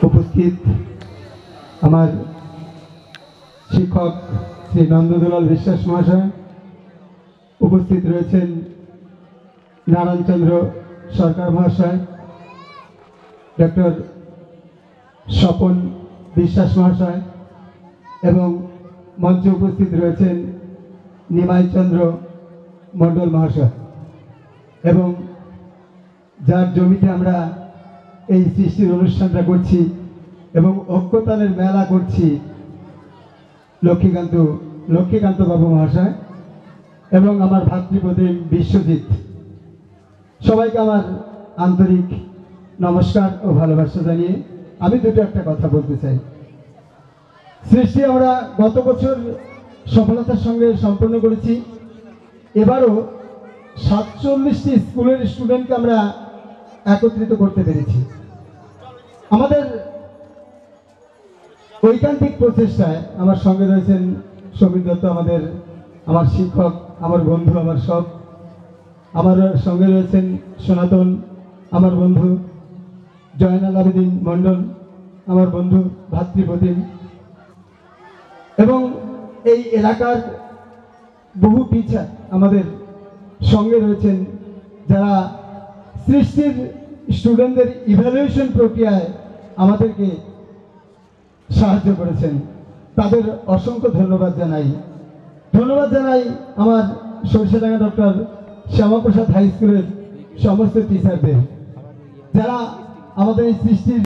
উপস্থিত আমার শিক্ষক শ্রী নন্দদুলাল বিশ্বাস মহাশয়, উপস্থিত রয়েছেন নারায়ণচন্দ্র সরকার মহাশয়, ডক্টর স্বপন বিশ্বাস মহাশয় এবং মঞ্চে উপস্থিত রয়েছেন নিমাইচন্দ্র মণ্ডল মহাশয় এবং যার জমিতে আমরা এই সৃষ্টির অনুষ্ঠানটা করছি এবং ঐক্যতানের মেলা করছি, লক্ষ্মীকান্ত বাবু মহাশয় এবং আমার ভাতৃপ্রতিম বিশ্বজিৎ, সবাইকে আমার আন্তরিক নমস্কার ও ভালোবাসা জানিয়ে আমি একটা কথা বলতে চাই। সৃষ্টি আমরা গত বছর সফলতার সঙ্গে সম্পন্ন করেছি। এবারও 47টি স্কুলের স্টুডেন্টকে আমরা একত্রিত করতে পেরেছি। আমাদের ঐকান্তিক প্রচেষ্টায় আমার সঙ্গে রয়েছেন সমীর দত্ত, আমার শিক্ষক, আমার বন্ধু, আমার সব। আমার সঙ্গে রয়েছেন সনাতন, আমার বন্ধু, জয়নাল আবেদিন মণ্ডল, আমার বন্ধু ভাতৃপ্রতিম, এবং এই এলাকার বহু টিচার আমাদের সঙ্গে রয়েছেন যারা সৃষ্টির স্টুডেন্টদের ইভ্যালুয়েশন প্রক্রিয়ায় আমাদেরকে সাহায্য করেছেন। তাদের অসংখ্য ধন্যবাদ জানাই আমার সরিষাডাঙ্গা ডক্টর শ্যামাপ্রসাদ হাই স্কুলের সমস্ত টিচারদের, যারা আমাদের এই সৃষ্টির